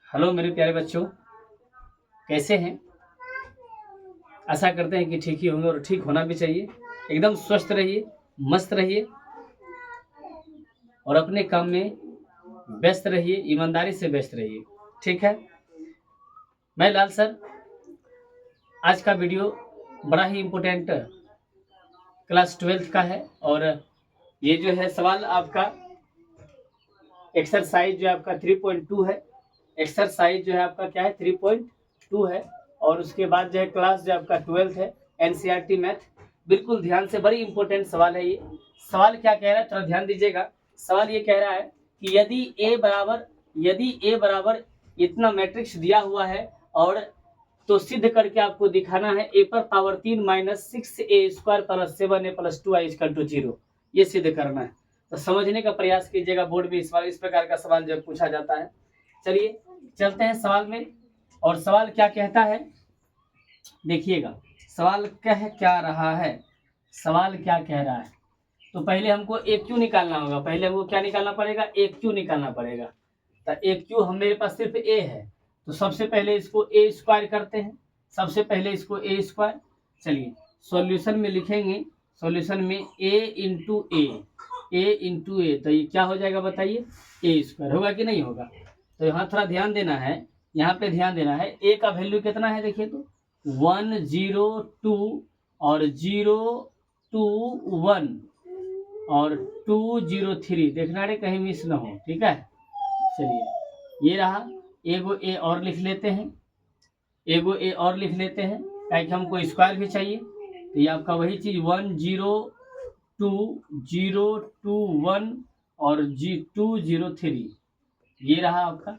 Hello मेरे प्यारे बच्चों, कैसे हैं? आशा करते हैं कि ठीक ही होंगे और ठीक होना भी चाहिए। एकदम स्वस्थ रहिए, मस्त रहिए और अपने काम में व्यस्त रहिए, ईमानदारी से व्यस्त रहिए। ठीक है, मैं लाल सर। आज का वीडियो बड़ा ही इम्पोर्टेंट क्लास 12th का है और ये जो है सवाल आपका एक्सरसाइज जो आपका 3.2 है। एक्सरसाइज जो है आपका क्या है, 3.2 है। और उसके बाद जो है क्लास जो आपका 12th है, एनसीईआरटी मैथ। बिल्कुल ध्यान से, बड़ी इंपॉर्टेंट सवाल है ये। सवाल क्या कह रहा है, थोड़ा ध्यान दीजिएगा। सवाल ये कह रहा है कि यदि ए बराबर इतना मैट्रिक्स दिया हुआ है और तो सिद्ध करके आपको दिखाना है ए पर power 3 minus 6a² plus 7a plus 2i equal to 0। ये सिद्ध करना है, तो समझने का प्रयास कीजिएगा। बोर्ड में इस प्रकार का सवाल जब पूछा जाता है। चलिए चलते हैं सवाल में। और सवाल क्या कहता है, देखिएगा सवाल कह क्या रहा है। सवाल क्या कह रहा है, तो पहले हमको एक क्यू निकालना होगा। पहले हमको क्या निकालना पड़ेगा, एक क्यू निकालना पड़ेगा। तो एक क्यू हम मेरे पास सिर्फ ए है, तो सबसे पहले इसको ए स्क्वायर करते हैं। सबसे पहले इसको ए स्क्वायर। चलिए सॉल्यूशन में लिखेंगे, सॉल्यूशन में ए इंटू ए, तो ये क्या हो जाएगा बताइए, ए स्क्वायर होगा कि नहीं होगा। तो यहाँ थोड़ा ध्यान देना है, यहाँ पे ध्यान देना है। ए का वैल्यू कितना है देखिए तो 102 और 021 और 203। देखना रे कहीं मिस ना हो, ठीक है। चलिए ये रहा। एगो ए और लिख लेते हैं, एगो ए और लिख लेते हैं, ताकि हमको स्क्वायर भी चाहिए। तो ये आपका वही चीज 102 021 और 203, ये रहा आपका।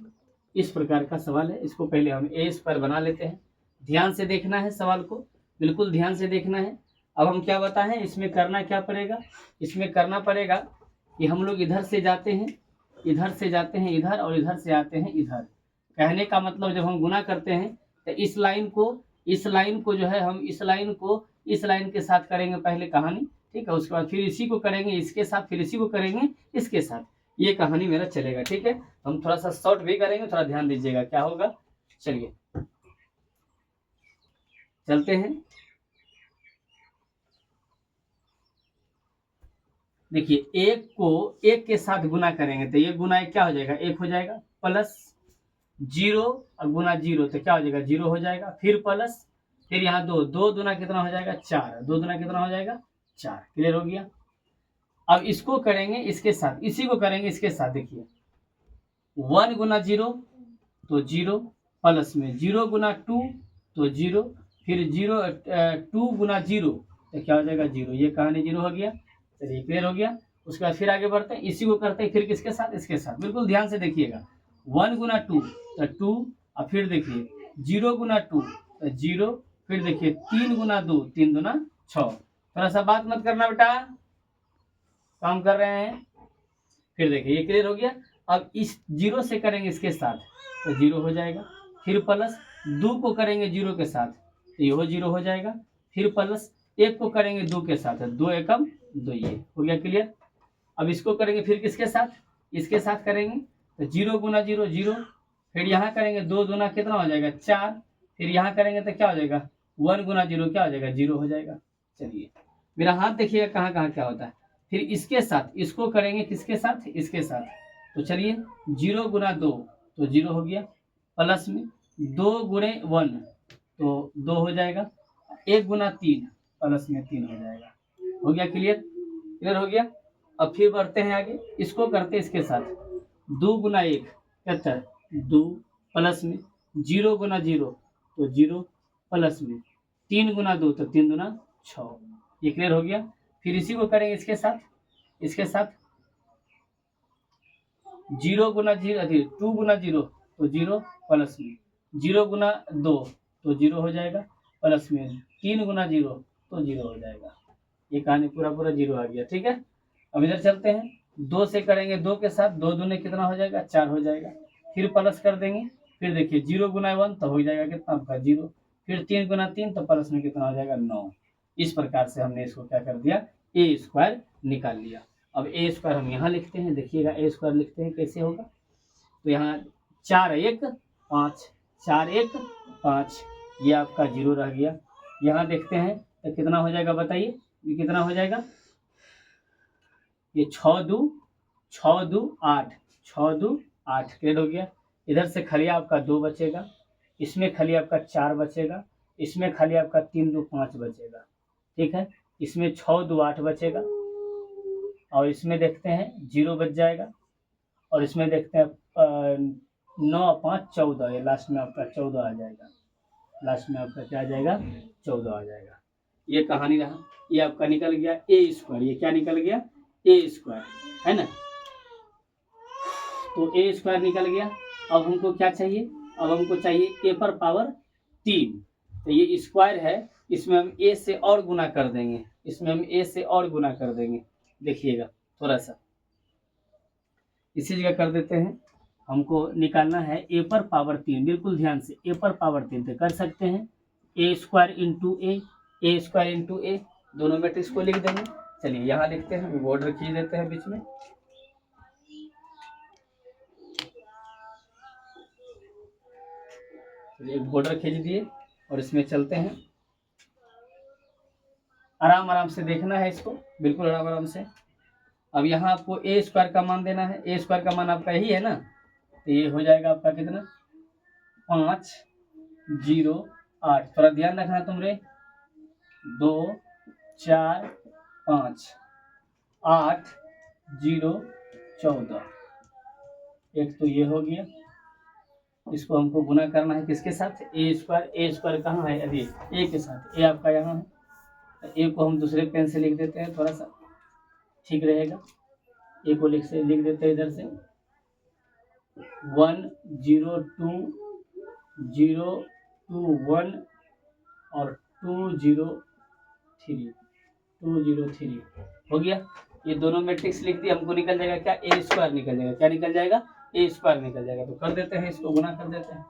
इस प्रकार का सवाल है। इसको पहले हम ए स्क्वायर बना लेते हैं। ध्यान से देखना है सवाल को, बिल्कुल ध्यान से देखना है। अब हम क्या बताएं, इसमें करना क्या पड़ेगा। इसमें करना पड़ेगा कि हम लोग इधर से जाते हैं, इधर से जाते हैं इधर, और इधर से आते हैं इधर। कहने का मतलब जब हम गुना करते हैं तो इस लाइन को जो है, हम इस लाइन को इस लाइन के साथ करेंगे पहले कहानी, ठीक है। उसके बाद फिर इसी को करेंगे इसके साथ, फिर इसी को करेंगे इसके साथ। ये कहानी मेरा चलेगा, ठीक है। हम थोड़ा सा शॉर्ट भी करेंगे, थोड़ा ध्यान दीजिएगा क्या होगा। चलिए चलते हैं। देखिए एक को एक के साथ गुना करेंगे तो ये गुना एक क्या हो जाएगा, एक हो जाएगा, प्लस 0 और गुना 0 तो क्या हो जाएगा, 0 हो जाएगा। फिर प्लस, फिर यहाँ 2, 2 दूना कितना हो जाएगा 4, 2 दूना कितना हो जाएगा 4। क्लियर हो गया। अब इसको करेंगे इसके साथ, इसी को करेंगे इसके साथ। देखिए 1 गुना 0 तो 0, प्लस में 0 गुना 2 तो 0, फिर 2 गुना 0 तो क्या हो जाएगा 0। ये कहानी 0 हो गया। चलिए क्लियर हो गया। उसके बाद फिर आगे बढ़ते हैं, इसी को करते हैं फिर किसके साथ, इसके साथ। बिल्कुल ध्यान से देखिएगा। 1 गुना 2 तो 2, और फिर देखिए 0 गुना 2 तो 0, फिर देखिए 3 गुना 2 3 दूना 6। थोड़ा सा बात मत करना बेटा, काम कर रहे हैं। फिर देखिए ये क्लियर हो गया। अब इस 0 से करेंगे इसके साथ तो 0 हो जाएगा। फिर प्लस 2 को करेंगे 0 के साथ तो ये 0 हो जाएगा। फिर प्लस 1 को करेंगे 2 के साथ, 2 एकम 2, ये हो गया क्लियर। अब इसको करेंगे फिर किसके साथ, इसके साथ करेंगे तो 0 गुना 0 0, फिर यहाँ करेंगे 2 दूना कितना हो जाएगा 4, फिर यहाँ करेंगे तो क्या हो जाएगा 1 गुना 0 क्या हो जाएगा 0 हो जाएगा। चलिए मेरा हाथ देखिएगा कहाँ कहाँ क्या होता है। फिर इसके साथ, इसको करेंगे किसके साथ, इसके साथ। तो चलिए 0 गुना 2 तो 0 हो गया, प्लस में 2 गुणे 1 तो 2 हो जाएगा, 1 गुना 3 प्लस में 3 हो जाएगा। हो गया क्लियर, क्लियर हो गया। अब फिर बढ़ते हैं आगे, इसको करते हैं इसके साथ। 2 गुना 1 कहता 2, प्लस में 0 गुना 0 तो 0, प्लस में 3 गुना 2 तो 3 दूना 6। ये क्लियर हो गया। फिर इसी को करेंगे इसके साथ, इसके साथ 0 गुना 0 2 गुना 0 तो 0, प्लस में 0 गुना 2 तो 0 हो जाएगा, प्लस में 3 गुना 0 तो 0 हो जाएगा। ये कहानी पूरा 0 आ गया, ठीक है। अब इधर चलते हैं, 2 से करेंगे 2 के साथ, 2 दूने कितना हो जाएगा 4 हो जाएगा। फिर प्लस कर देंगे, फिर देखिए 0 गुना 1 तो हो जाएगा कितना आपका 0, फिर 3 गुना 3 तो प्लस में कितना हो जाएगा 9। इस प्रकार से हमने इसको क्या कर दिया, a² निकाल लिया। अब a² हम यहाँ लिखते हैं, देखिएगा a² लिखते हैं कैसे होगा। तो यहाँ 4 1 5, 4 1 5, ये आपका 0 रह गया। यहाँ देखते हैं तो कितना हो जाएगा बताइए, ये कितना हो जाएगा, ये 6 2 8, 6 2 8 क्लियर हो गया। इधर से खाली आपका 2 बचेगा, इसमें खाली आपका 4 बचेगा, इसमें खाली आपका 3 2 5 बचेगा, ठीक है। इसमें 6 2 8 बचेगा, और इसमें देखते हैं 0 बच जाएगा, और इसमें देखते हैं 9 5 14, ये लास्ट में आपका 14 आ जाएगा, लास्ट में आपका क्या आ जाएगा, 14 आ जाएगा। ये कहानी रहा, ये आपका निकल गया ए स्क्वायर, ये क्या निकल गया, ए स्क्वायर, है ना। तो ए स्क्वायर निकल गया। अब हमको क्या चाहिए, अब हमको चाहिए ए पर पावर 3। तो ये स्क्वायर है, इसमें हम ए से और गुना कर देंगे, इसमें हम ए से और गुना कर देंगे। देखिएगा थोड़ा सा इसी जगह कर देते हैं, हमको निकालना है ए पर पावर 3, बिल्कुल ध्यान से, ए पर पावर 3 तो कर सकते हैं ए स्क्वायर इंटू ए स्क्वायर इंटू ए, दोनों मैट्रिक्स को लिख देंगे। चलिए यहाँ लिखते हैं, बॉर्डर खींच देते हैं बीच में, एक बॉर्डर खींच दिए और इसमें चलते हैं। आराम आराम से देखना है इसको, बिल्कुल आराम आराम से। अब यहाँ आपको ए स्क्वायर का मान देना है, ए स्क्वायर का मान आपका यही है ना, तो ये हो जाएगा आपका कितना, 5 0 8, थोड़ा ध्यान रखना तुमरे, 2 4 5 8 0 14, एक तो ये हो गया। इसको हमको गुना करना है किसके साथ, ए स्क्वायर कहाँ है, अभी ए के साथ, ए आपका यहाँ है, तो ए को हम दूसरे पेन से लिख देते हैं, थोड़ा सा ठीक रहेगा। ए को लिख देते हैं इधर से, 1 0 2 0 2 1 और 2 0 3 हो गया। ये दोनों मैट्रिक्स लिख दिए, हमको निकल जाएगा क्या, ए स्क्वायर निकल जाएगा, क्या निकल जाएगा, ए स्क्वायर निकल जाएगा। तो कर देते हैं, इसको गुना कर देते हैं।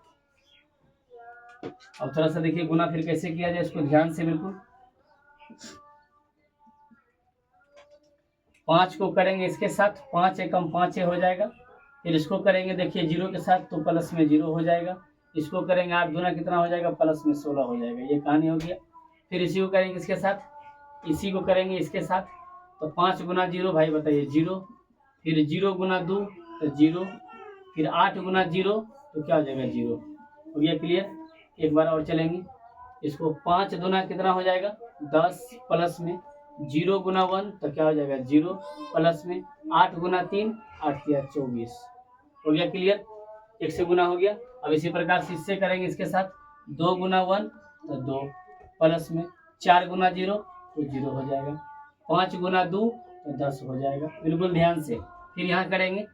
अब थोड़ा सा देखिए गुना फिर कैसे किया जाए, इसको ध्यान से बिल्कुल। 5 को करेंगे इसके साथ, 5 एकम 5 हो जाएगा। फिर इसको करेंगे देखिए 0 के साथ, तो प्लस में 0 हो जाएगा। इसको करेंगे 8 दूना कितना हो जाएगा, प्लस में 16 हो जाएगा। ये कहानी हो गया। फिर इसी को करेंगे इसके साथ, इसी को करेंगे इसके साथ, तो 5 गुना 0 भाई बताइए 0, फिर 0 गुना 2 तो 0, फिर 8 गुना 0 तो क्या हो जाएगा 0। हो गया क्लियर। एक बार और चलेंगे इसको, 5 दूना कितना हो जाएगा 10, प्लस में 0 गुना 1 तो क्या हो जाएगा 0, प्लस में 8 गुना 3 8 या 24। हो गया क्लियर, 1 से गुना हो गया। अब इसी प्रकार से इससे करेंगे इसके साथ, 2 गुना 1 तो 2, प्लस में 4 गुना 0 तो 0 हो जाएगा, 5 गुना 2 तो 10 हो जाएगा, बिल्कुल ध्यान से। फिर यहाँ करेंगे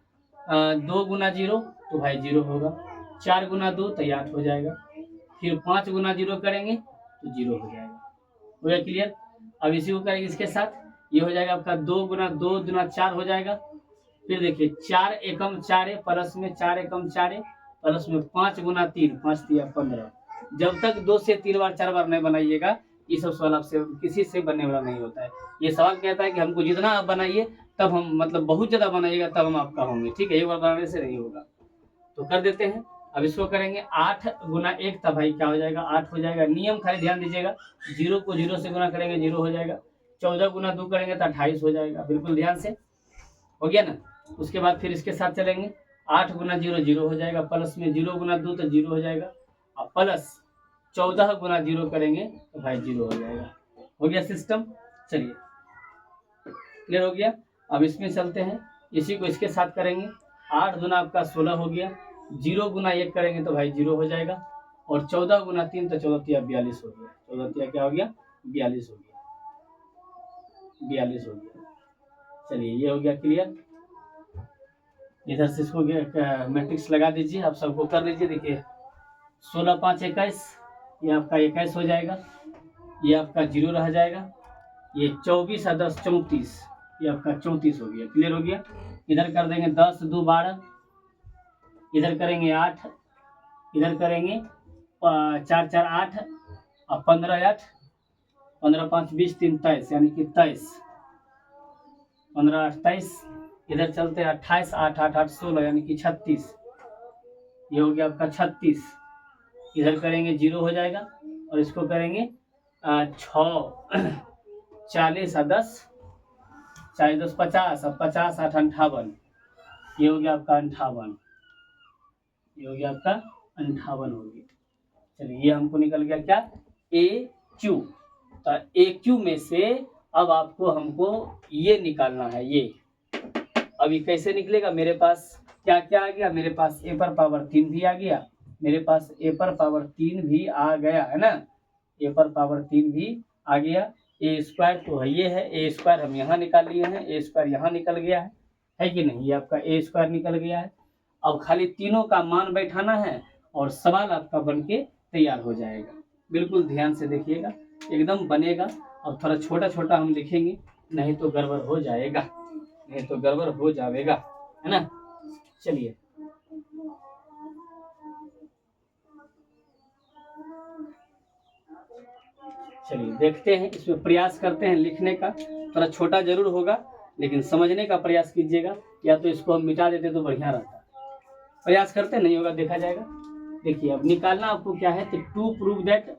2 गुना 0 तो भाई 0 होगा, 4 गुना 2 तो 8 हो जाएगा, फिर 5 गुना 0 करेंगे तो 0 हो जाएगा। हो गया क्लियर। अब इसी को करेंगे इसके साथ, ये हो जाएगा आपका 2 गुना 2 गुना 4 हो जाएगा। फिर देखिए 4 एकम 4 है, प्लस में 4 एकम 4 है, प्लस में 5 गुना 3 5 3 15। जब तक 2 से 3 बार 4 बार नहीं बनाइएगा, ये सब सवाल आपसे किसी से बनने वाला नहीं होता है। ये सवाल कहता है कि हमको जितना आप बनाइए तब हम, मतलब बहुत ज़्यादा बनाइएगा तब हम आपका होंगे, ठीक है। एक बार बनाने से नहीं होगा। तो कर देते हैं। अब इसको करेंगे 8 गुना 1 तब भाई क्या हो जाएगा 8 हो जाएगा। नियम खाली ध्यान दीजिएगा, 0 को 0 से गुना करेंगे 0 हो जाएगा, 14 गुना 2 करेंगे तो 28 हो जाएगा, बिल्कुल ध्यान से। हो गया ना। उसके बाद फिर इसके साथ चलेंगे, 8 गुना 0 0 हो जाएगा, प्लस में 0 गुना 2 तो 0 हो जाएगा, और प्लस 14 गुना 0 करेंगे तो भाई 0 हो जाएगा। हो गया सिस्टम। चलिए क्लियर हो गया। अब इसमें चलते हैं, इसी को इसके साथ करेंगे, 8 गुना आपका 16 हो गया, 0 गुना 1 करेंगे तो भाई 0 हो जाएगा, और 14 गुना 3 तो 14 तिया 42 हो गया, 14 तिया क्या हो गया 42 हो गया, 42 हो गया। चलिए ये हो गया क्लियर। इधर से इसको मैट्रिक्स लगा दीजिए, आप सबको कर लीजिए। देखिए 16 5 21, ये आपका 21 हो जाएगा, ये आपका 0 रह जाएगा, ये 24 और 10 34, ये आपका 34 हो गया। क्लियर हो गया। इधर कर देंगे 10 2 12, इधर करेंगे 8, इधर करेंगे 4 4 8 और 15 8, 15 5 20 3 23, यानी कि 23, 15 8 23। इधर चलते 28 8 8 8 16, यानी कि 36, ये हो गया आपका 36, इधर करेंगे 0 हो जाएगा, और इसको करेंगे 6 40 और 10, 40 10 50, अब 50 8 58, ये हो गया आपका 58, ये हो गया आपका 58 हो गया। चलिए ये हमको निकल गया क्या, ए क्यू। तो ए क्यू में से अब आपको हमको ये निकालना है, ये अभी कैसे निकलेगा, मेरे पास क्या क्या आ गया, मेरे पास ए पर पावर 3 भी आ गया, मेरे पास ए पर पावर 3 भी आ गया है ना, ए पर पावर 3 भी आ गया। ए स्क्वायर तो है, ये है ए स्क्वायर, हम यहाँ निकाल लिए हैं, ए स्क्वायर यहाँ निकल गया है कि नहीं, ये आपका ए स्क्वायर निकल गया है। अब खाली तीनों का मान बैठाना है और सवाल आपका बन के तैयार हो जाएगा। बिल्कुल ध्यान से देखिएगा, एकदम बनेगा। और थोड़ा छोटा छोटा हम लिखेंगे, नहीं तो गड़बड़ हो जाएगा, नहीं तो गड़बड़ हो जाएगा, है ना। चलिए चलिए देखते हैं, इसमें प्रयास करते हैं लिखने का। थोड़ा छोटा जरूर होगा, लेकिन समझने का प्रयास कीजिएगा, या तो इसको हम मिटा देते तो बढ़िया रहता। प्रयास करते नहीं होगा, देखा जाएगा। देखिए अब निकालना आपको क्या है, तो टू प्रूव दैट,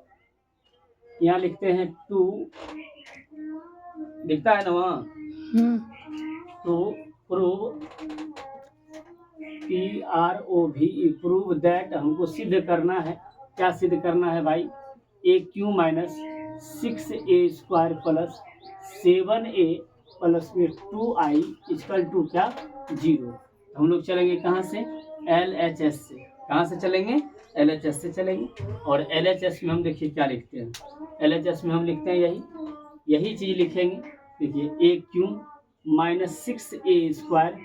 यहाँ लिखते हैं 2, दिखता है ना वहाँ, to prove PROV, prove that, हमको सिद्ध करना है। क्या सिद्ध करना है भाई, AQ minus 6A square plus 7A plus में 2I इक्वल टू क्या, 0। हम लोग चलेंगे कहाँ से, LHS से। कहाँ से चलेंगे, LHS से चलेंगे। और LHS में हम देखिए क्या लिखते हैं, LHS में हम लिखते हैं यही चीज़ लिखेंगे। देखिए AQ minus 6A square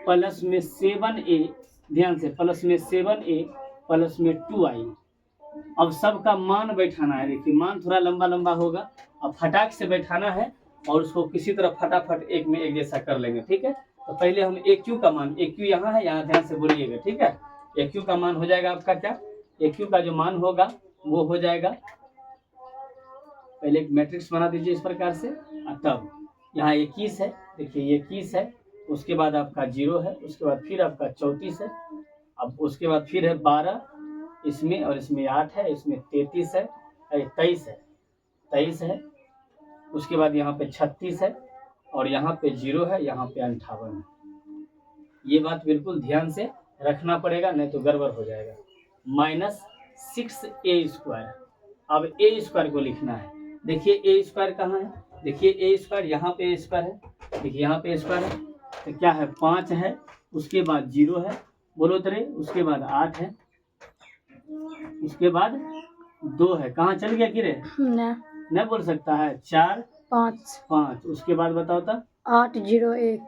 plus में 7A, ध्यान से, प्लस में 7A प्लस में 2I। अब सबका मान बैठाना है। देखिए मान थोड़ा लंबा लंबा होगा, अब फटाक से बैठाना है और उसको किसी तरह फटाफट एक में एक जैसा कर लेंगे, ठीक है। तो पहले हम AQ का मान, AQ यहाँ है, यहाँ ध्यान से बोलिएगा, ठीक है। AQ का मान हो जाएगा आपका क्या, AQ का जो मान होगा वो हो जाएगा, पहले एक मैट्रिक्स बना दीजिए इस प्रकार से, तब यहाँ 21 है, देखिए 21 है, उसके बाद आपका 0 है, उसके बाद फिर आपका 34 है, अब उसके बाद फिर है 12 इसमें, और इसमें 8 है, इसमें 33 है, 23 है, उसके बाद यहाँ पे 36 है, और यहाँ पे 0 है, यहाँ पे 58 है। ये बात बिल्कुल ध्यान से रखना पड़ेगा, नहीं तो गड़बड़ हो जाएगा। माइनस 6A स्क्वायर, अब A स्क्वायर को लिखना है। देखिए A स्क्वायर कहाँ है, देखिए A स्क्वायर यहाँ पे A स्क्वायर है, देखिए यहाँ पे A स्क्वायर है, तो क्या है 5 है, उसके बाद 0 है, बोलो तरे, उसके बाद 8 है, उसके बाद 2 है, कहाँ चल गया किरे, न बोल सकता है, 4 5, उसके बाद बताओ तो 801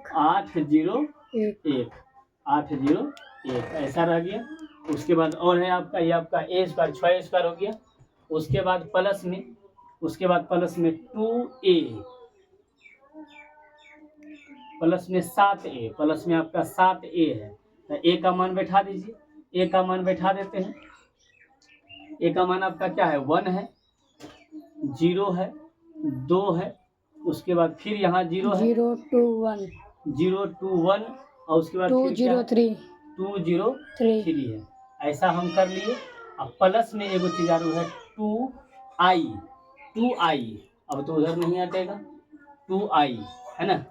ऐसा रह गया। उसके बाद और है आपका, ये आपका A स्क्वायर 6A स्क्वायर हो गया, उसके बाद प्लस में 2A प्लस में 7A, प्लस में आपका 7A है, तो A का मान बैठा दीजिए, A का मान बैठा देते हैं। A का मान आपका क्या है, 1 है, 0 है, 2 है, उसके बाद फिर यहाँ 0 है, 0 2 1 और उसके बाद 203 है। ऐसा हम कर लिए। अब प्लस में एगो चीज आ रहा है 2I, अब तो उधर नहीं हटेगा, 2I है ना।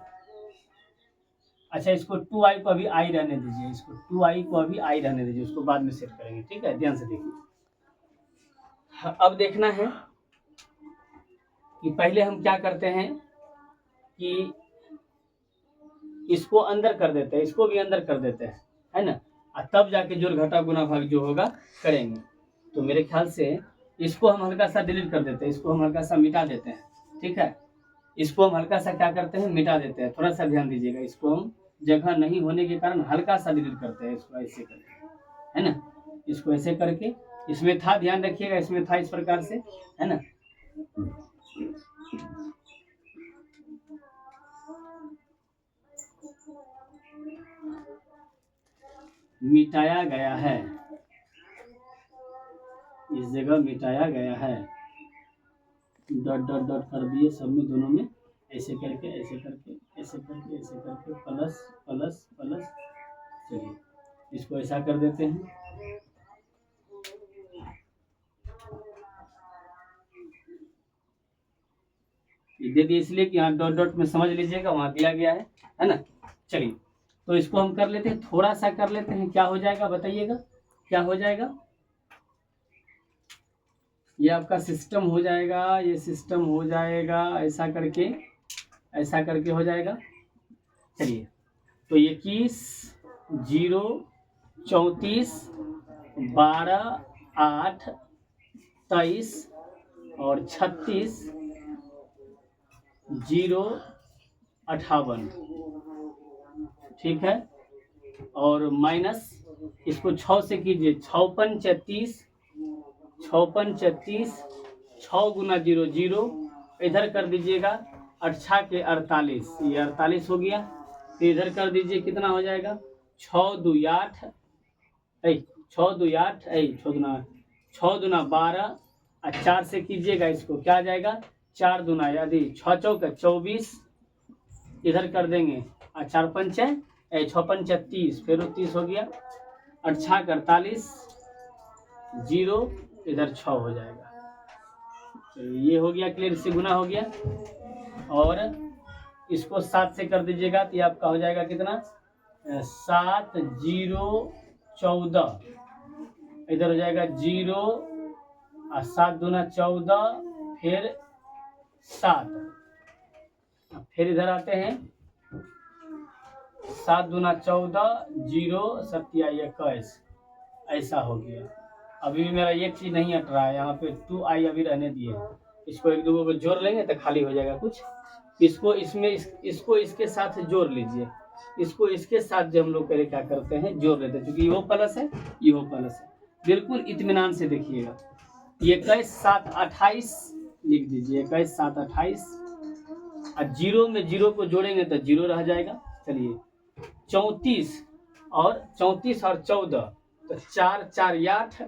अच्छा इसको 2I को अभी I रहने दीजिए, इसको 2I को अभी I रहने दीजिए, उसको बाद में सेट करेंगे, ठीक है। ध्यान से देखिए, अब देखना है कि पहले हम क्या करते हैं कि इसको अंदर कर देते हैं, इसको भी अंदर कर देते हैं, है ना, और तब जाके जोड़ घटा गुना भाग जो होगा करेंगे। तो मेरे ख्याल से इसको हम हल्का सा डिलीट कर देते हैं, इसको हम हल्का सा मिटा देते हैं, ठीक है। इसको हम हल्का सा क्या करते हैं, मिटा देते हैं। थोड़ा सा ध्यान दीजिएगा, इसको हम जगह नहीं होने के कारण हल्का सा डिलीट करते हैं, इसको ऐसे करके, है ना, इसको ऐसे करके। इसमें था, ध्यान रखिएगा, इसमें था इस प्रकार से, है ना। मिटाया गया है, इस जगह मिटाया गया है, डॉट डॉट डॉट कर दिए सब में, दोनों में ऐसे करके ऐसे करके ऐसे करके ऐसे करके प्लस प्लस प्लस। चलिए इसको ऐसा कर देते हैं, दे दिए इसलिए कि यहाँ डॉट डॉट में समझ लीजिएगा, वहाँ दिया गया है ना। चलिए तो इसको हम कर लेते हैं, थोड़ा सा कर लेते हैं, क्या हो जाएगा बताइएगा, क्या हो जाएगा। ये आपका सिस्टम हो जाएगा, ये सिस्टम हो जाएगा, ऐसा करके हो जाएगा। चलिए तो 21 0 34 12 8 23 और 36 0 58, ठीक है। और माइनस इसको 6 से कीजिए, 6 5 36, 6 5 36, 6 गुना 0 0, इधर कर दीजिएगा 8 के 48, ये 48 हो गया। फिर इधर कर दीजिए, कितना हो जाएगा, 6 2 8, 6 2 8, 6 दूना 12, और 4 से कीजिएगा इसको, क्या आ जाएगा, 4 दूना यदि 6 चौका 24, इधर कर देंगे, और 4 5 6 5 30, फिर 30 हो गया, 8 का 48, 0, इधर 6 हो जाएगा। तो ये हो गया क्लियर, इससे गुना हो गया। और इसको 7 से कर दीजिएगा तो ये आपका हो जाएगा कितना, 7 0 14, इधर हो जाएगा 0, और 7 दूना 14, फिर 7, फिर इधर आते हैं, 7 दूना 14, 0 7 21, ऐसा हो गया। अभी भी मेरा एक चीज नहीं हट रहा है, यहाँ पे 2i अभी रहने दिए, इसको एक दो को जोड़ लेंगे तो खाली हो जाएगा कुछ। इसको इसमें इसको इसके साथ जोड़ लीजिए, इसको इसके साथ जो हम लोग पहले क्या करते हैं, जोड़ लेते हैं, क्योंकि वो प्लस है ये प्लस है। बिल्कुल इत्मीनान से देखिएगा, 21 7 28 लिख दीजिए, 21 7 28, और 0 में 0 को जोड़ेंगे तो 0 रह जाएगा। चलिए 34 और 14, तो 4 4 8,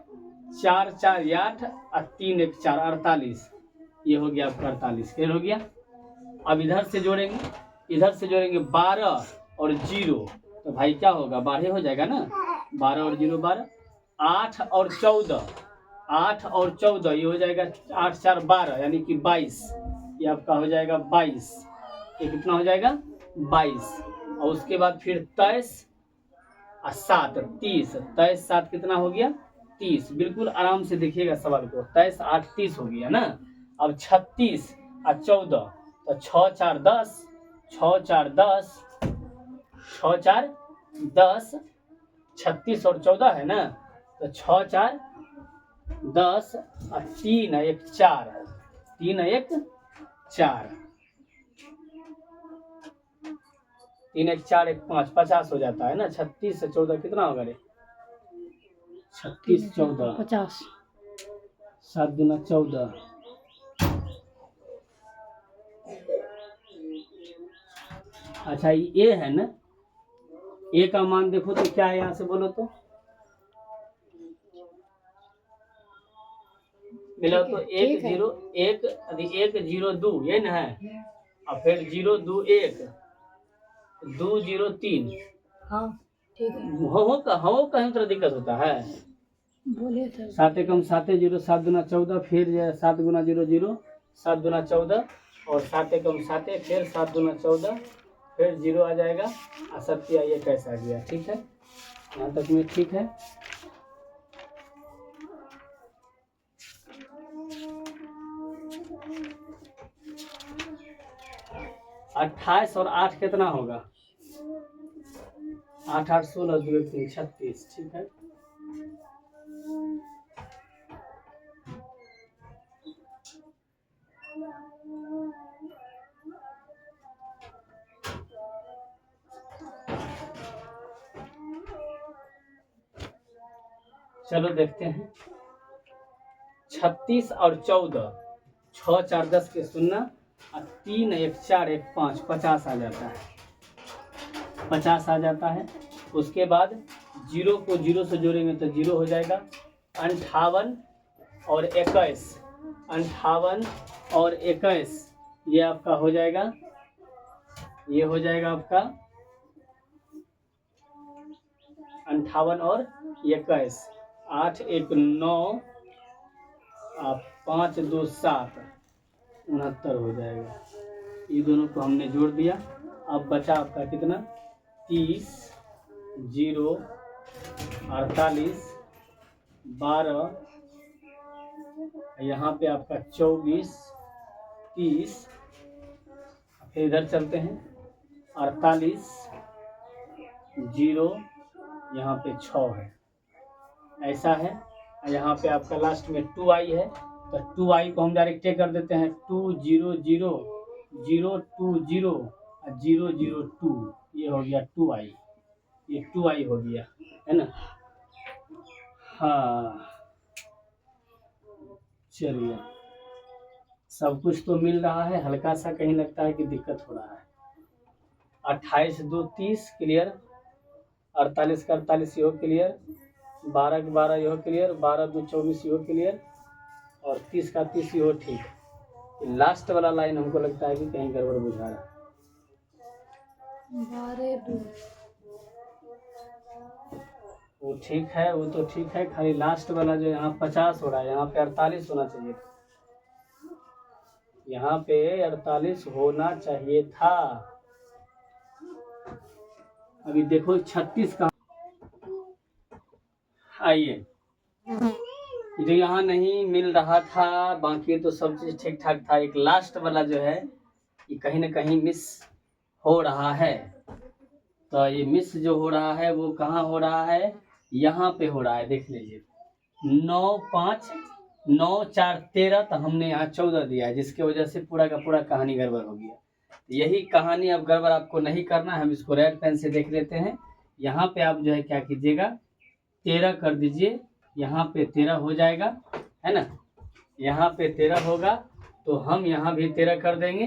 4 4 8, और 3 1 4 48, ये हो गया आपका 48, क्लियर हो गया। अब इधर से जोड़ेंगे, 12 और 0, तो भाई क्या होगा, 12 हो जाएगा ना, 12 और 0 12, 8 और 14, ये हो जाएगा 8 4 12, यानी कि 22, ये आपका हो जाएगा 22, ये कितना हो जाएगा 22। और उसके बाद फिर 23 और 7 30, 23 7 कितना हो गया 30। बिल्कुल आराम से देखिएगा सवाल को, 23 8 30 हो गया ना। अब 36 और 14, तो 6 4 10, 6 4 10, 6 4 10, 36 और 14 है ना, तो 6 4 10 और 3 1 4, 3 1 4, 3 1 4 1 5, 50 हो जाता है ना। 36 से 14 कितना होगा रे, 36 14 50, 7 दूना 14, अच्छा ये है ना, ए का मान देखो तो क्या है, यहाँ से बोलो तो मिला, तो 1 0 1 1 0 2, ये ना है, और फिर 0 2 1 2 0 3, हाँ ठीक है, हो कहीं तरह दिक्कत होता है, बोले थे 7 एकम 7 0, 7 दूना 14, फिर 7 गुना 0 0, 7 दूना 14, और 7 एकम 7, फिर 7 दूना 14, फिर 0 आ जाएगा, और 7 ये कैसा आ गया, ठीक है, यहाँ तक में ठीक है। अट्ठाईस और 8 कितना होगा, 8 8 16 2 1 3 36, ठीक है। चलो देखते हैं, 36 और 14, 6 4 10 के 0, और 3 1 4 1 5, 50 आ जाता है, 50 आ जाता है। उसके बाद 0 को 0 से जोड़ेंगे तो 0 हो जाएगा, 58 और 21, 58 और 21, ये आपका हो जाएगा, ये हो जाएगा आपका 58 और 21, 8 1 9, 5 2 7, 69 हो जाएगा। ये दोनों को हमने जोड़ दिया। अब बचा आपका कितना, 30, 0, 48, 12, यहाँ पे आपका 24, 30, फिर इधर चलते हैं, 48, 0, यहाँ पे 6 है, ऐसा है। यहाँ पे आपका लास्ट में 2i है, तो 2i को हम डायरेक्ट कर देते हैं, 2 0 0 0 2 0 0 0 2, ये हो गया 2i, ये 2i हो गया, है ना। हाँ चलिए, सब कुछ तो मिल रहा है, हल्का सा कहीं लगता है कि दिक्कत हो रहा है। 28 2 30 क्लियर, 48 का 48 यो क्लियर, 12 का 12 यो क्लियर, 12 2 24 यो क्लियर, और 30 का 30 यो ठीक। लास्ट वाला लाइन हमको लगता है कि कहीं गड़बड़ बुझा रहा है। 12 2 वो ठीक है, वो तो ठीक है, खाली लास्ट वाला जो यहाँ 50 हो रहा है, यहाँ पे 48 होना चाहिए था, यहाँ पे 48 होना चाहिए था। अभी देखो 36 का, आइए, जो यहाँ नहीं मिल रहा था, बाकी तो सब चीज ठीक ठाक था, एक लास्ट वाला जो है ये कहीं ना कहीं मिस हो रहा है। तो ये मिस जो हो रहा है वो कहाँ हो रहा है, यहाँ पे हो रहा है, देख लीजिए। 9 5 9 4 13, तो हमने यहाँ 14 दिया है, जिसकी वजह से पूरा का पूरा कहानी गड़बड़ हो गया। यही कहानी अब गड़बड़ आपको नहीं करना है, हम इसको रेड पेन से देख लेते हैं। यहाँ पे आप जो है क्या कीजिएगा, 13 कर दीजिए, यहाँ पे 13 हो जाएगा, है ना। यहाँ पे 13 होगा तो हम यहाँ भी 13 कर देंगे।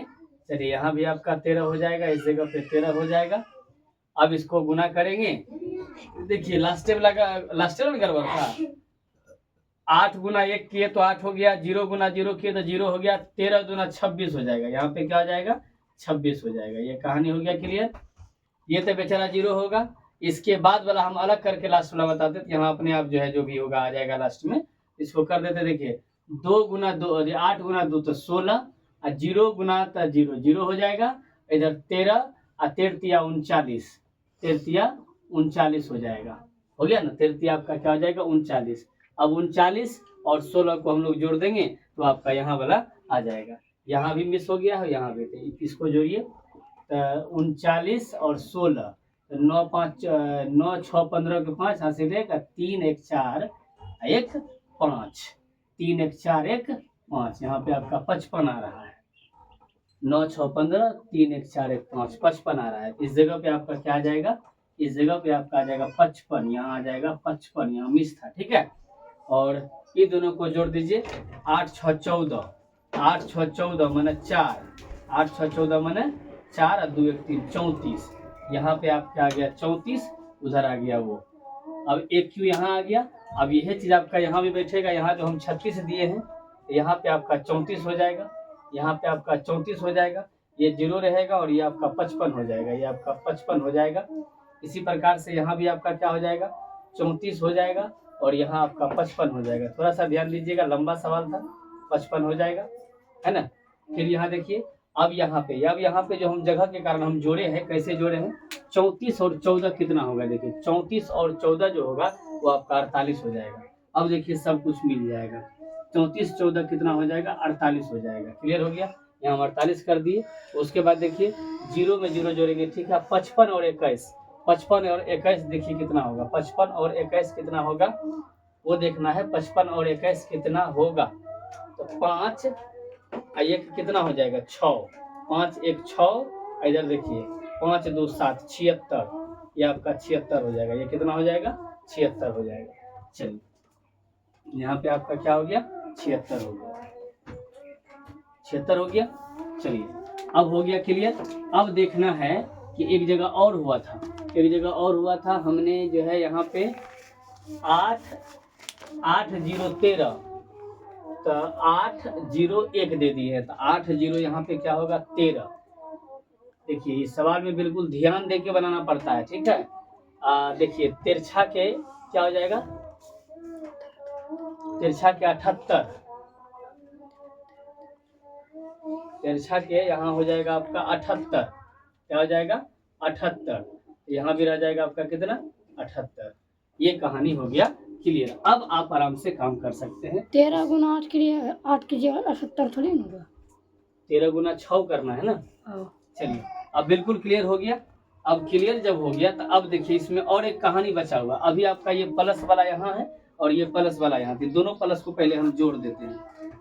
चलिए, यहाँ भी आपका 13 हो जाएगा, इस जगह पे 13 हो जाएगा। अब इसको गुना करेंगे, देखिए लास्ट वाला गड़बड़ था। 8 गुना 1 किए तो 8 हो गया, 0 गुना 0 किए तो 0 हो गया, 13 दूना 26 हो जाएगा, यहाँ पे क्या हो जाएगा, 26 हो जाएगा। ये कहानी हो गया क्लियर। ये तो बेचारा 0 होगा, इसके बाद वाला हम अलग करके लास्ट वाला बताते, तो यहाँ अपने आप जो है जो भी होगा आ जाएगा लास्ट में। इसको कर देते, देखिए 2 गुना 2 8 गुना 2 तो 16, और 0 गुना तो 0 0 हो जाएगा, इधर 13 और 13 39, 13 39 हो जाएगा, हो गया ना। 13 आपका क्या हो जाएगा, 39। अब 39 और 16 को हम लोग जोड़ देंगे तो आपका यहाँ वाला आ जाएगा। यहाँ भी मिस हो गया है, यहाँ भी, इसको जोड़िए, 39 और 16, 9 5 9 6 15 के 5 हासिल 1, 3 1 4 1 5, 3 1 4 1 5, यहाँ पे आपका 55 आ रहा है। 9 6 15 3 1 4 1 5, 55 आ रहा है। इस जगह पे आपका क्या आ जाएगा, इस जगह पे आपका आ जाएगा 55, यहाँ आ जाएगा 55, यहाँ मिस था, ठीक है। और ये दोनों को जोड़ दीजिए, 8 6 14, 8 6 14 माने 4, 8 6 14 माने 4 और 2 1 3 34, यहाँ पे आपका आ गया 34, उधर आ गया वो। अब एक क्यू यहाँ आ गया। अब यह चीज आपका यहाँ भी बैठेगा, यहाँ जो हम 36 दिए हैं, यहाँ पे आपका 34 हो जाएगा, यहाँ पे आपका 34 हो जाएगा, ये 0 रहेगा, और ये आपका 55 हो जाएगा, ये आपका 55 हो जाएगा। इसी प्रकार से यहाँ भी आपका क्या हो जाएगा, 34 हो जाएगा, और यहाँ आपका 55 हो जाएगा। थोड़ा सा ध्यान दीजिएगा, लंबा सवाल था, 55 हो जाएगा, है ना। फिर यहाँ देखिए, अब यहाँ पे जो हम जगह के कारण हम जोड़े हैं, कैसे जोड़े हैं, 34 और 14 कितना होगा, देखिए 34 और 14 जो होगा वो आपका 48 हो जाएगा। अब देखिए सब कुछ मिल जाएगा, 34 14 कितना हो जाएगा, 48 हो जाएगा। क्लियर हो गया, यहाँ हम 48 कर दिए। उसके बाद देखिए 0 में 0 जोड़ेंगे, ठीक है। 55 और 21, 55 और 21 देखिए कितना होगा, 55 और 21 कितना होगा वो देखना है। 55 और 21 कितना होगा, तो 5 और 1 कितना हो जाएगा, 6, 5 1 6, इधर देखिए 5 2 7 76, ये आपका 76 हो जाएगा। ये कितना हो जाएगा, 76 हो जाएगा। चलिए, यहाँ पे आपका क्या हो गया, 76 हो गया, 76 हो गया। चलिए, अब हो गया क्लियर। अब देखना है कि एक जगह और हुआ था, हमने जो है यहाँ पे 8 8 0 13, तो 8 0 1 दे दिए हैं, तो 8 0 यहाँ पे क्या होगा, 13। देखिए इस सवाल में बिल्कुल ध्यान दे के बनाना पड़ता है, ठीक है। देखिए तिरछा के क्या हो जाएगा, तिरछा के 78, तिरछा के यहाँ हो जाएगा आपका 78, क्या हो जाएगा 78, यहाँ भी रह जाएगा आपका कितना 78। ये कहानी हो गया क्लियर। अब आप आराम से काम कर सकते हैं। 13 गुना 8 के लिए 8 की जगह 78 थोड़ी ना होगा। 13 गुना 6 करना है ना। हाँ। चलिए अब बिल्कुल क्लियर हो गया। अब क्लियर जब हो गया तो अब देखिए इसमें और एक कहानी बचा हुआ। अभी आपका ये प्लस वाला यहाँ है और ये प्लस वाला यहाँ पे, दोनों प्लस को पहले हम जोड़ देते हैं।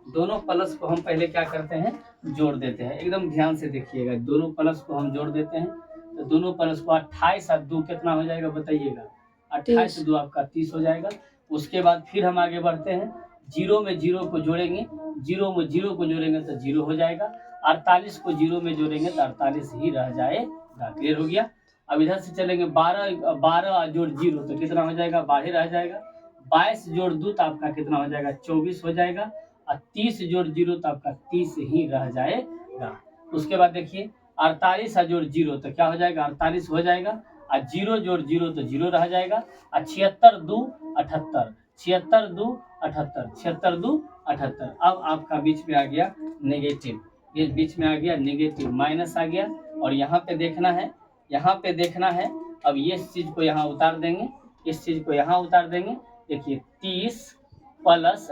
दोनों प्लस को हम पहले क्या करते हैं, जोड़ देते हैं। एकदम ध्यान से देखिएगा, दोनों प्लस को हम जोड़ देते हैं। तो दोनों प्लस को 28 और 2 कितना हो जाएगा बताइएगा, 28 2 आपका 30 हो जाएगा। उसके बाद फिर हम आगे बढ़ते हैं, 0 में 0 को जोड़ेंगे, 0 में 0 को जोड़ेंगे तो 0 हो जाएगा। 48 को 0 में जोड़ेंगे तो 48 ही रह जाएगा। क्लियर हो गया। अब इधर से चलेंगे, 12 जोड़ 0 तो कितना हो जाएगा, 12 रह जाएगा। 22 जोड़ 2 तो आपका कितना हो जाएगा, 24 हो जाएगा। और 30 जोड़ 0 तो आपका 30 ही रह जाएगा। उसके बाद देखिए 48 जोड़ 0 तो क्या हो जाएगा, 48 हो जाएगा। और 0 जोड़ 0 तो 0 रह जाएगा। और 76 2 78, 76 2 78, 76 2 78। अब आपका बीच में आ गया नेगेटिव, ये बीच में आ गया नेगेटिव, माइनस आ गया। और यहाँ पे देखना है, यहाँ पे देखना है। अब ये चीज को यहाँ उतार देंगे, इस चीज को यहाँ उतार देंगे। देखिए 30 प्लस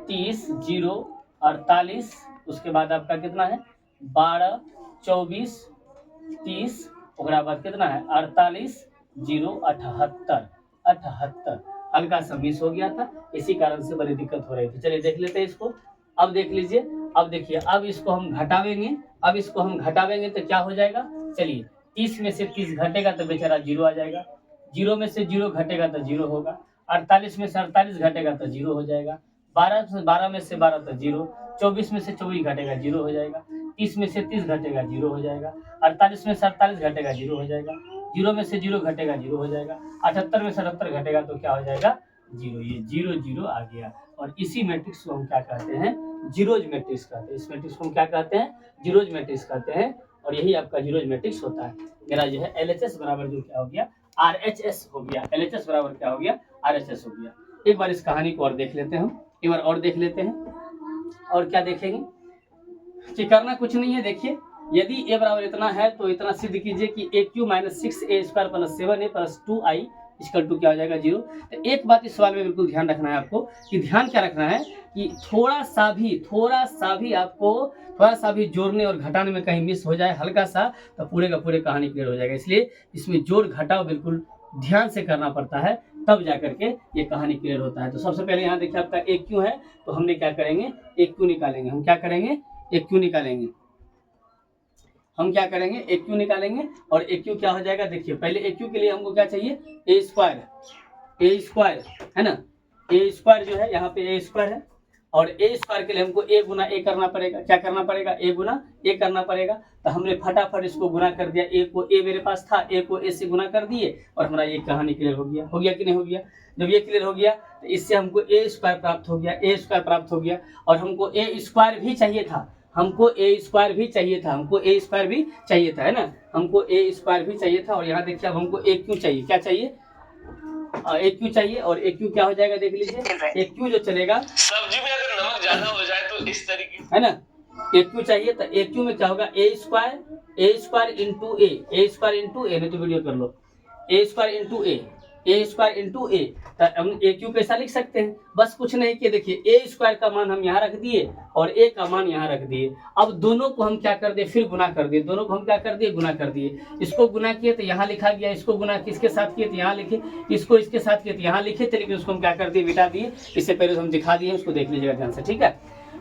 30 0 48, उसके बाद आपका कितना है 12 24 30, उसके बाद कितना है 48 0 78 78। हल्का सा मिस हो गया था, इसी कारण से बड़ी दिक्कत हो रही थी। चलिए देख लेते हैं इसको। अब देख लीजिए, अब देखिए, अब इसको हम घटावेंगे। अब इसको हम घटावेंगे तो क्या हो जाएगा, चलिए 30 में से 30 घटेगा तो बेचारा 0 आ जाएगा। 0 में से 0 घटेगा तो 0 होगा। 48 में से 48 घटेगा तो 0 हो जाएगा। 12 में से 12 तो 0। 24 में से 24 घटेगा 0 हो जाएगा। 30 में से 30 घटेगा 0 हो जाएगा। 48 में से 48 घटेगा 0 हो जाएगा। 0 में से 0 घटेगा 0 हो जाएगा। 78 में से 78 घटेगा तो क्या हो जाएगा 0। ये 0 0 आ गया। और इसी मैट्रिक्स को हम क्या कहते हैं, जीरोज मैट्रिक्स कहते हैं। इस मैट्रिक्स को हम क्या कहते हैं, जीरोज मैट्रिक्स कहते हैं। और यही आपका जीरोज मैट्रिक्स होता है। मेरा जो है LHS बराबर जो क्या हो गया, RHS हो गया। LHS बराबर क्या हो गया, RHS हो गया। एक बार इस कहानी को और देख लेते हैं हम, एक बार और देख लेते हैं। और क्या देखेंगे कि करना कुछ नहीं है। देखिए यदि a बराबर इतना है तो इतना सिद्ध कीजिए कि AQ - 6a² + 7a + 2i = क्या हो जाएगा 0। तो एक बात इस सवाल में बिल्कुल ध्यान रखना है आपको, कि ध्यान क्या रखना है कि थोड़ा सा भी जोड़ने और घटाने में कहीं मिस हो जाए हल्का सा, तो पूरे का पूरे कहानी क्लियर हो जाएगा। इसलिए इसमें जोड़ घटाव बिल्कुल ध्यान से करना पड़ता है, तब जा करके ये कहानी क्लियर होता है। तो सबसे पहले यहाँ देखिए आपका AQ है, तो हमने क्या करेंगे, AQ निकालेंगे। हम क्या करेंगे, AQ निकालेंगे। हम क्या करेंगे, AQ निकालेंगे। और AQ क्या हो जाएगा, देखिए पहले AQ के लिए हमको क्या चाहिए, a² है ना। a² जो है यहाँ पे a² है। और a² के लिए हमको a गुना a करना पड़ेगा। क्या करना पड़ेगा, a गुना a करना पड़ेगा। तो हमने फटाफट इसको गुना कर दिया। a को a मेरे पास था, a को a से गुना कर दिए और हमारा ये कहानी क्लियर हो गया। हो गया कि नहीं हो गया। जब ये क्लियर हो गया तो इससे हमको a² प्राप्त हो गया, a² प्राप्त हो गया। और हमको a² भी चाहिए था, हमको a² भी चाहिए था, हमको a² भी चाहिए था, है ना। हमको a² भी चाहिए था। और यहाँ देखिए अब हमको AQ चाहिए। क्या चाहिए, AQ चाहिए। और AQ क्या हो जाएगा, देख लीजिए। AQ जो चलेगा, सब्जी में अगर नमक ज्यादा हो जाए तो इस तरीके, है ना। AQ चाहिए तो AQ में क्या होगा, a² इंटू a, नहीं तो वीडियो कर लो, a² इंटू a। तो हम AQ कैसा लिख सकते हैं, बस कुछ नहीं किए। देखिए a² का मान हम यहाँ रख दिए और a का मान यहाँ रख दिए। अब दोनों को हम क्या कर दिए, फिर गुना कर दिए। दोनों को हम क्या कर दिए, गुना कर दिए। इसको गुना किए तो यहाँ लिखा गया, इसको गुना किसके साथ किए तो यहाँ लिखे, इसको इसके साथ किए तो यहाँ लिखे थे, लेकिन उसको हम क्या कर दिए, मिटा दिए। इससे पहले हम दिखा दिए, उसको देख लीजिएगा ध्यान से, ठीक है।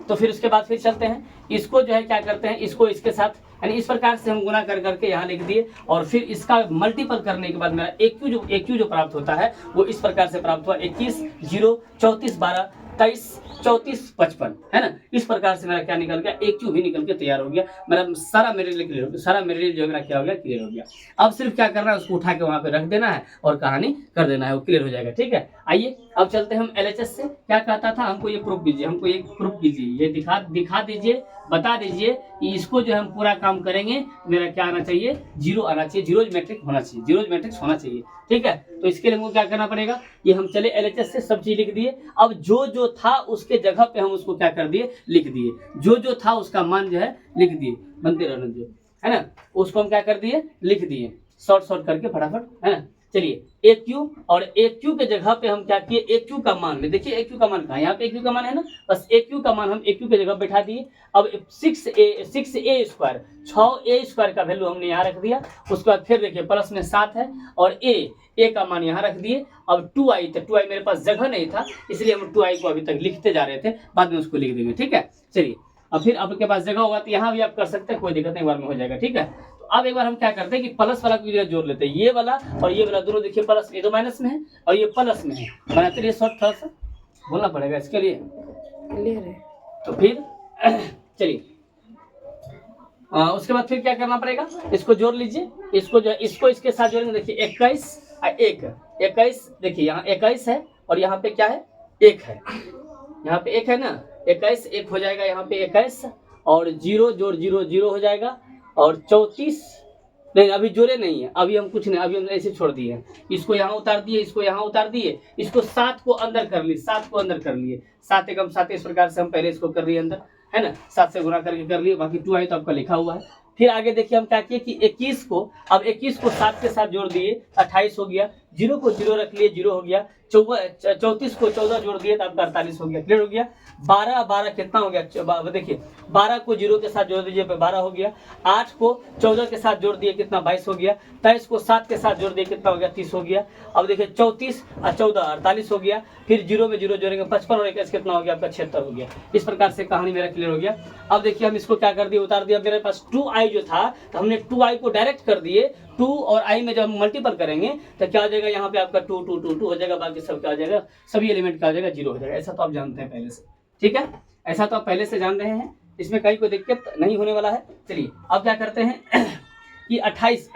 तो फिर उसके बाद फिर चलते हैं, इसको जो है क्या करते हैं, इसको इसके साथ, यानी इस प्रकार से हम गुना कर करके यहाँ लिख दिए। और फिर इसका मल्टीपल करने के बाद मेरा AQ जो प्राप्त होता है वो इस प्रकार से प्राप्त हुआ, 21 0 34 12 23 34 55, है ना। इस प्रकार से मेरा क्या निकल गया, AQ भी निकल के तैयार हो गया। मेरा सारा मटेरियल क्लियर हो गया, सारा मटेरियल जो है मेरा क्या हो गया, क्लियर हो गया। अब सिर्फ क्या करना है, उसको उठा के वहाँ पे रख देना है और कहानी कर देना है, वो क्लियर हो जाएगा, ठीक है। आइए अब चलते हैं हम LHS से। क्या कहता था, हमको ये प्रूफ कीजिए, हमको ये प्रूफ कीजिए, ये दिखा दीजिए, बता दीजिए कि इसको जो हम पूरा काम करेंगे मेरा क्या आना चाहिए, 0 आना चाहिए, जीरोज मैट्रिक्स होना चाहिए, जीरोज मैट्रिक्स होना चाहिए, ठीक है। तो इसके लिए हमको क्या करना पड़ेगा, ये हम चले LHS से सब चीज लिख दिए। अब जो जो था उसके जगह पे हम उसको क्या कर दिए, लिख दिए, जो था उसका मान जो है लिख दिए, बनते रहने जो है ना, उसको हम क्या कर दिए, लिख दिए, शॉर्ट करके फटाफट, है ना। चलिए एक क्यू, और एक क्यू के जगह पे हम क्या किए, एक क्यू का मान में, देखिए एक क्यू का मान कहाँ, यहाँ पे एक क्यू का मान है ना, बस एक क्यू का मान हम एक क्यू के जगह बैठा दिए। अब 6a स्क्वायर, 6a स्क्वायर का वैल्यू हमने यहाँ रख दिया। उसके बाद फिर देखिए प्लस में 7 है और a का मान यहाँ रख दिए। अब 2i, तो 2i मेरे पास जगह नहीं था इसलिए हम 2i को अभी तक लिखते जा रहे थे, बाद में उसको लिख देंगे, ठीक है। चलिए अब फिर आपके पास जगह होगा तो यहाँ भी आप कर सकते हैं, कोई दिक्कत नहीं, बार में हो जाएगा, ठीक है। तो अब एक बार हम क्या करते हैं कि प्लस वाला की जगह जोड़ लेते हैं, ये वाला और ये वाला दोनों देखिए प्लस, ये तो माइनस में है और ये प्लस में है, बनाते रहिए, शॉर्ट थोड़ा सा बोलना पड़ेगा इसके लिए। तो फिर चलिए उसके बाद फिर क्या करना पड़ेगा, इसको जोड़ लीजिए, इसको इसके साथ जोड़ेंगे, देखिए 21 देखिए यहाँ 21 है और यहाँ पे क्या है, 1 है, यहाँ पे 1 है ना, 21 1 हो जाएगा, यहाँ पे 21 और 0 जोड़ 0 0 हो जाएगा और 34, नहीं अभी जोड़े नहीं है, अभी हम कुछ नहीं, अभी हम ऐसे छोड़ दिए, इसको यहाँ उतार दिए, इसको यहाँ उतार दिए, इसको 7 को अंदर कर लिए, 7 को अंदर कर लिए, 7 एकम 7, इस प्रकार से हम पहले इसको कर लिए अंदर, है ना, 7 से गुना करके कर लिए, बाकी 2i तो आपका लिखा हुआ है। फिर आगे देखिए हम क्या किए कि 21 को, अब 21 को 7 के साथ जोड़ दिए, 28 हो गया, 0 को 0 रख लिए, 0 हो गया, 34 को 14 जोड़ दिए तो आपका 48 हो गया, क्लियर हो गया। 12 कितना हो गया, देखिए 12 को 0 के साथ जोड़ दीजिए 12 हो गया, 8 को 14 के साथ जोड़ दिए कितना 22 हो गया, 23 को 7 के साथ जोड़ दिए कितना हो गया 30 हो गया। अब देखिए 34 और 14 48 हो गया, फिर 0 में 0 जोड़ेंगे 55 और 21 कितना हो गया आपका 76 हो गया। इस प्रकार से कहानी मेरा क्लियर हो गया। अब देखिए हम इसको क्या कर दिए, उतार दिया, मेरे पास 2i जो था तो हमने 2i को डायरेक्ट कर दिए, 2 और i में जब हम मल्टीपल करेंगे तो क्या हो जाएगा, यहाँ पे आपका 2 2 2 2 हो जाएगा, बाकी सब क्या हो जाएगा, सभी एलिमेंट क्या हो जाएगा 0 हो जाएगा। ऐसा तो आप जानते हैं पहले से, ठीक है, ऐसा तो आप पहले से जान रहे हैं, इसमें कहीं कोई दिक्कत नहीं होने वाला है। चलिए अब क्या करते हैं कि 28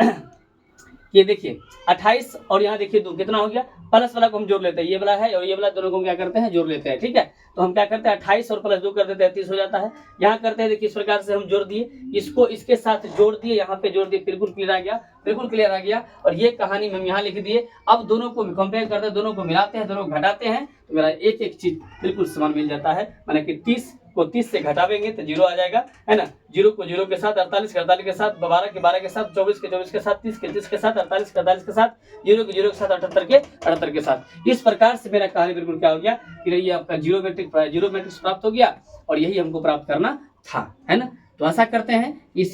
ये देखिए 28 और यहाँ देखिए 2 कितना हो गया, प्लस वाला को हम जोड़ लेते हैं, ये वाला है और ये वाला दोनों को हम क्या करते हैं, जोड़ लेते हैं, ठीक है। तो हम क्या करते हैं 28 और प्लस 2 कर देते हैं 30 हो जाता है। यहाँ करते हैं देखिए इस प्रकार से हम जोड़ दिए, इसको इसके साथ जोड़ दिए, यहाँ पे जोड़ दिए, बिल्कुल क्लियर आ गया, बिल्कुल क्लियर आ गया। और ये कहानी हम यहाँ लिख दिए। अब दोनों को कंपेयर करते हैं, दोनों को मिलाते हैं, दोनों घटाते हैं तो मेरा एक एक चीज बिल्कुल समान मिल जाता है, माने कि 30 को 30 से घटावेंगे तो 0 आ जाएगा, है ना, 0 को 0 के साथ, 48 के 48 के साथ, 12 के 12 के साथ, 24 के 24 के साथ, 30 के 30 के साथ, 48 के 48 के साथ, 0 के 0 के साथ, 78 के 78 के साथ। इस प्रकार से मेरा कहानी बिल्कुल क्या हो गया कि ये आपका जीरो मैट्रिक्स प्राप्त हो गया और यही हमको प्राप्त करना था, है ना। तो आशा करते हैं ये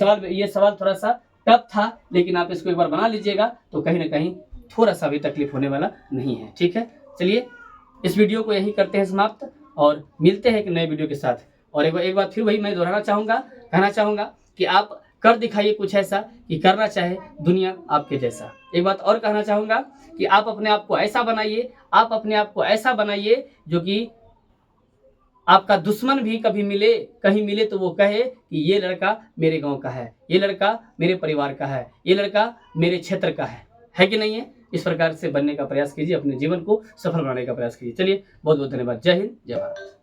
सवाल थोड़ा सा टफ था, लेकिन आप इसको एक बार बना लीजिएगा तो कहीं ना कहीं थोड़ा सा भी तकलीफ होने वाला नहीं है, ठीक है। चलिए इस वीडियो को यही करते हैं समाप्त और मिलते हैं एक नए वीडियो के साथ। और एक बार फिर वही मैं दोहराना चाहूँगा, कहना चाहूँगा कि आप कर दिखाइए कुछ ऐसा कि करना चाहे दुनिया आपके जैसा। एक बात और कहना चाहूँगा कि आप अपने आप को ऐसा बनाइए, आप अपने आप को ऐसा बनाइए जो कि आपका दुश्मन भी कभी कहीं मिले तो वो कहे कि ये लड़का मेरे गांव का है, ये लड़का मेरे परिवार का है, ये लड़का मेरे क्षेत्र का है कि नहीं है। इस प्रकार से बनने का प्रयास कीजिए, अपने जीवन को सफल बनाने का प्रयास कीजिए। चलिए बहुत बहुत धन्यवाद। जय हिंद, जय भारत।